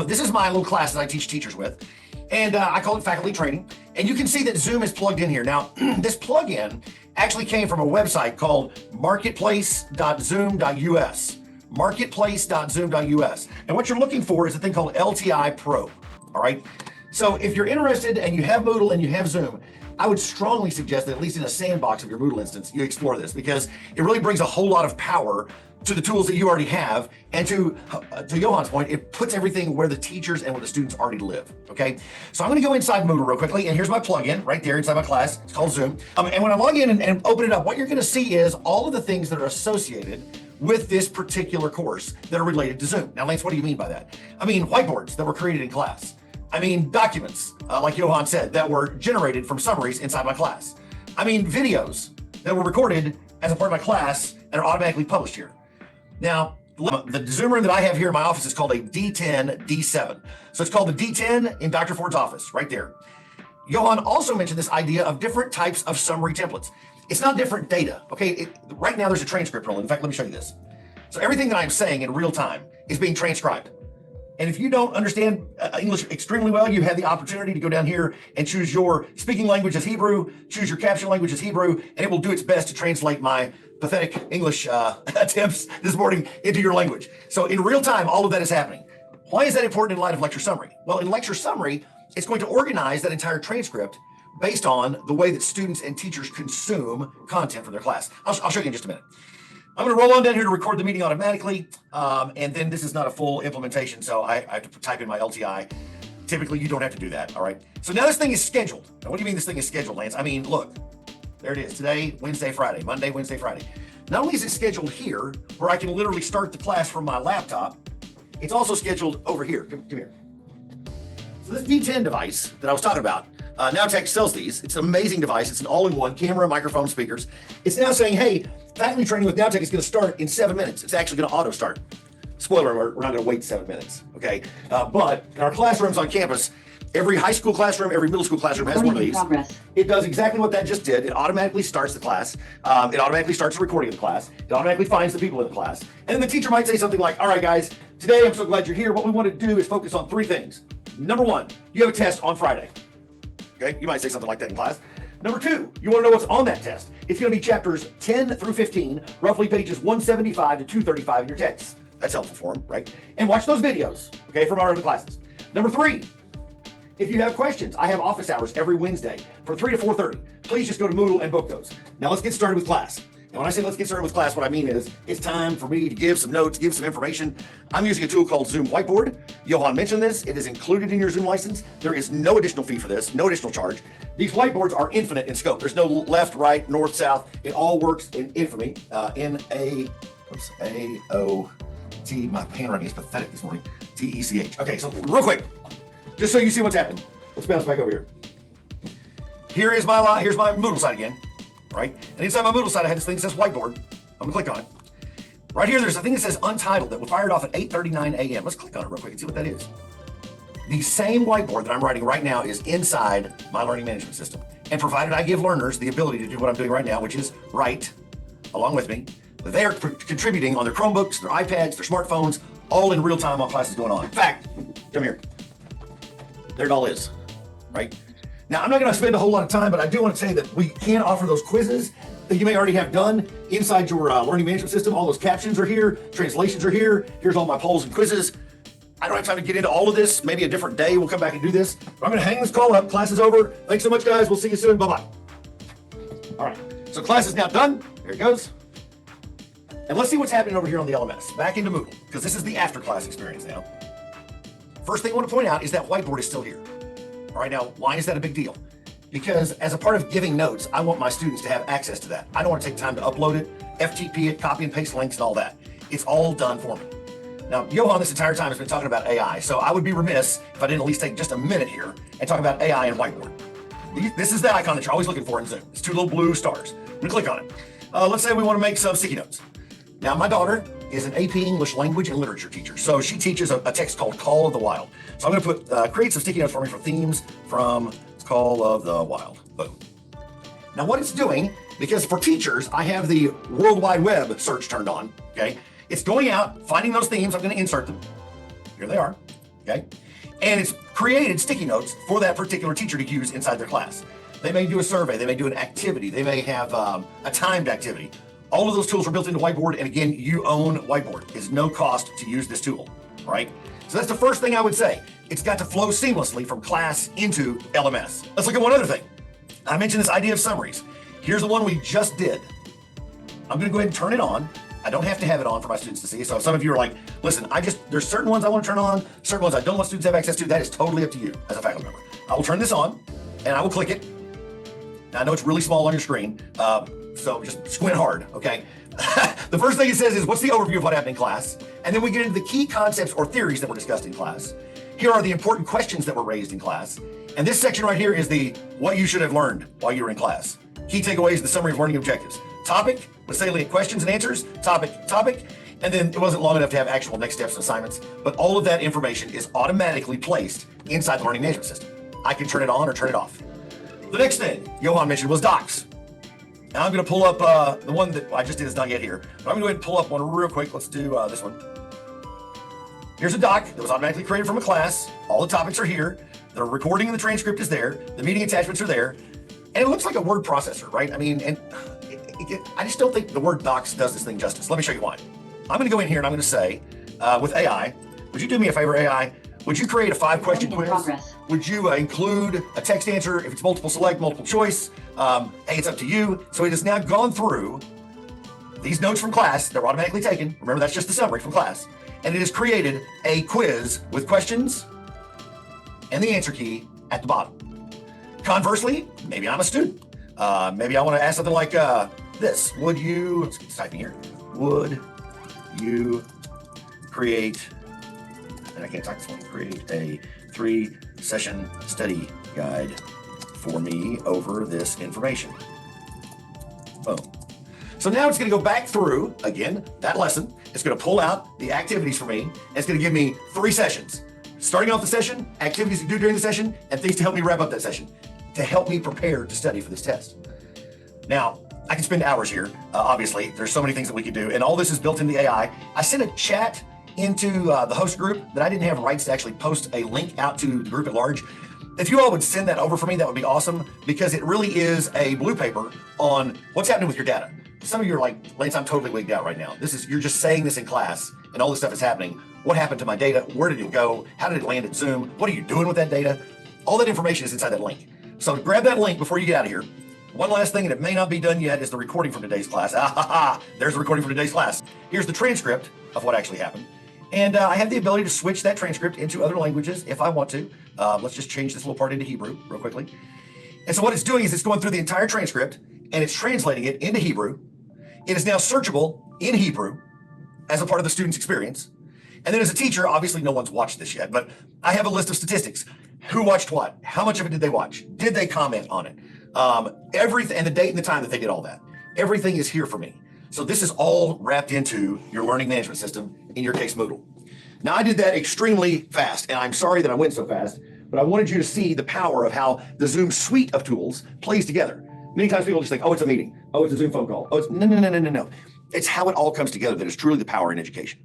This is my little class that I teach teachers with, and I call it faculty training. And you can see that Zoom is plugged in here. Now, this plugin actually came from a website called marketplace.zoom.us. Marketplace.zoom.us. And what you're looking for is a thing called LTI Pro. All right. So if you're interested and you have Moodle and you have Zoom, I would strongly suggest that at least in a sandbox of your Moodle instance, you explore this, because it really brings a whole lot of power to the tools that you already have. And to Johan's point, it puts everything where the teachers and where the students already live. Okay. So I'm going to go inside Moodle real quickly. And here's my plugin right there inside my class. It's called Zoom. And when I log in and open it up, what you're going to see is all of the things that are associated with this particular course that are related to Zoom. Now, Lance, what do you mean by that? I mean, whiteboards that were created in class. I mean, documents, like Johan said, that were generated from summaries inside my class. I mean, videos that were recorded as a part of my class and are automatically published here. Now, the Zoom room that I have here in my office is called a D10, D7. So it's called the D10 in Dr. Ford's office, right there. Johan also mentioned this idea of different types of summary templates. It's not different data, okay? Right now there's a transcript rule. In fact, let me show you this. So everything that I'm saying in real time is being transcribed. And if you don't understand English extremely well, you have the opportunity to go down here and choose your speaking language as Hebrew, choose your caption language as Hebrew, and it will do its best to translate my pathetic English attempts this morning into your language. So in real time, all of that is happening. Why is that important in light of lecture summary? Well, in lecture summary, it's going to organize that entire transcript based on the way that students and teachers consume content for their class. I'll show you in just a minute. I'm going to roll on down here to record the meeting automatically. And then this is not a full implementation, so I have to type in my LTI. Typically, you don't have to do that, all right? So now this thing is scheduled. Now, what do you mean this thing is scheduled, Lance? I mean, look, there it is. Today, Wednesday, Friday, Monday, Wednesday, Friday. Not only is it scheduled here, where I can literally start the class from my laptop, it's also scheduled over here. Come here. So this D10 device that I was talking about, Nowtech sells these. It's an amazing device. It's an all-in-one camera, microphone, speakers. It's now saying, hey, faculty training with Nowtech is going to start in 7 minutes. It's actually going to auto start. Spoiler alert, we're not going to wait 7 minutes, okay? But in our classrooms on campus, every high school classroom, every middle school classroom has one of these. It does exactly what that just did. It automatically starts the class. It automatically starts the recording of the class. It automatically finds the people in the class. And then the teacher might say something like, all right, guys, today I'm so glad you're here. What we want to do is focus on 3 things. Number 1, you have a test on Friday. Okay, you might say something like that in class. Number 2, you want to know what's on that test. It's going to be chapters 10 through 15, roughly pages 175 to 235 in your text. That's helpful for them, right? And watch those videos, okay, from our other classes. Number 3, if you have questions, I have office hours every Wednesday from 3 to 4:30. Please just go to Moodle and book those. Now let's get started with class. And when I say let's get started with class, what I mean is it's time for me to give some notes, give some information. I'm using a tool called Zoom Whiteboard. Johan mentioned this. It is included in your Zoom license. There is no additional fee for this, no additional charge. These whiteboards are infinite in scope. There's no left, right, north, south. It all works in infamy. A-O-T. My handwriting is pathetic this morning. T-E-C-H. Okay, so real quick, just so you see what's happening. Let's bounce back over here. Here's my Moodle site again. Right? And inside my Moodle site, I had this thing that says whiteboard. I'm gonna click on it. Right here, there's a thing that says untitled that was fired off at 8:39 a.m. Let's click on it real quick and see what that is. The same whiteboard that I'm writing right now is inside my learning management system. And provided I give learners the ability to do what I'm doing right now, which is write along with me, they are contributing on their Chromebooks, their iPads, their smartphones, all in real time while class is going on. In fact, come here. There it all is, right? Now, I'm not going to spend a whole lot of time, but I do want to say that we can offer those quizzes that you may already have done inside your learning management system. All those captions are here. Translations are here. Here's all my polls and quizzes. I don't have time to get into all of this. Maybe a different day we'll come back and do this. But I'm going to hang this call up. Class is over. Thanks so much, guys. We'll see you soon. Bye-bye. All right. So class is now done. Here it goes. And let's see what's happening over here on the LMS. Back into Moodle, because this is the after-class experience now. First thing I want to point out is that whiteboard is still here. All right, now, why is that a big deal? Because as a part of giving notes, I want my students to have access to that. I don't want to take time to upload it, FTP it, copy and paste links and all that. It's all done for me. Now, Johan this entire time has been talking about AI, so I would be remiss if I didn't at least take just a minute here and talk about AI and whiteboard. This is the icon that you're always looking for in Zoom. It's 2 little blue stars. I'm gonna click on it. Let's say we want to make some sticky notes. Now, my daughter is an AP English language and literature teacher. So she teaches a text called Call of the Wild. So I'm going to create some sticky notes for me for themes from Call of the Wild. Boom. Now what it's doing, because for teachers, I have the World Wide Web search turned on, okay? It's going out, finding those themes. I'm going to insert them. Here they are. okay? And it's created sticky notes for that particular teacher to use inside their class. They may do a survey, they may do an activity, they may have a timed activity. All of those tools are built into Whiteboard, and again, you own Whiteboard. It's no cost to use this tool, right? So that's the first thing I would say. It's got to flow seamlessly from class into LMS. Let's look at one other thing. I mentioned this idea of summaries. Here's the one we just did. I'm gonna go ahead and turn it on. I don't have to have it on for my students to see. So if some of you are like, listen, there's certain ones I want to turn on, certain ones I don't want students to have access to. That is totally up to you as a faculty member. I will turn this on and I will click it. Now I know it's really small on your screen, so just squint hard, okay? The first thing it says is, what's the overview of what happened in class? And then we get into the key concepts or theories that were discussed in class. Here are the important questions that were raised in class. And this section right here is the what you should have learned while you were in class. Key takeaways, the summary of learning objectives. Topic with salient questions and answers, topic, and then it wasn't long enough to have actual next steps and assignments, but all of that information is automatically placed inside the learning management system. I can turn it on or turn it off. The next thing Johan mentioned was docs. Now I'm gonna pull up the one that I just did is not yet here, but I'm gonna go ahead and pull up one real quick. Let's do this one. Here's a doc that was automatically created from a class. All the topics are here. The recording and the transcript is there. The meeting attachments are there. And it looks like a word processor, right? I mean, and I just don't think the word docs does this thing justice. Let me show you why. I'm gonna go in here and I'm gonna say, with AI, would you do me a favor, AI? Would you create a 5-question quiz? Would you include a text answer if it's multiple select, multiple choice? Hey, it's up to you. So it has now gone through these notes from class. They're automatically taken. Remember, that's just the summary from class. And it has created a quiz with questions and the answer key at the bottom. Conversely, maybe I'm a student. Maybe I want to ask something like this. Would you, let's type in here. Would you create, and I can't type this one, create a 3-session study guide for me over this information? Boom. So now it's going to go back through, again, that lesson. It's going to pull out the activities for me. And it's going to give me 3 sessions. Starting off the session, activities to do during the session, and things to help me wrap up that session, to help me prepare to study for this test. Now, I can spend hours here. Obviously, there's so many things that we could do, and all this is built into the AI. I sent a chat into the host group that I didn't have rights to actually post a link out to the group at large. If you all would send that over for me, that would be awesome, because it really is a blue paper on what's happening with your data. Some of you are like, Lance, I'm totally wigged out right now. You're just saying this in class, and all this stuff is happening. What happened to my data? Where did it go? How did it land at Zoom? What are you doing with that data? All that information is inside that link. So grab that link before you get out of here. One last thing, and it may not be done yet, is the recording from today's class. There's the recording from today's class. Here's the transcript of what actually happened. And I have the ability to switch that transcript into other languages if I want to. Let's just change this little part into Hebrew real quickly. And so what it's doing is it's going through the entire transcript and it's translating it into Hebrew. It is now searchable in Hebrew as a part of the student's experience. And then as a teacher, obviously no one's watched this yet, but I have a list of statistics. Who watched what? How much of it did they watch? Did they comment on it? Everything, and the date and the time that they did all that. Everything is here for me. So this is all wrapped into your learning management system, in your case, Moodle. Now I did that extremely fast, and I'm sorry that I went so fast, but I wanted you to see the power of how the Zoom suite of tools plays together. Many times people just think, oh, it's a meeting. Oh, it's a Zoom phone call. Oh, it's no. It's how it all comes together that is truly the power in education.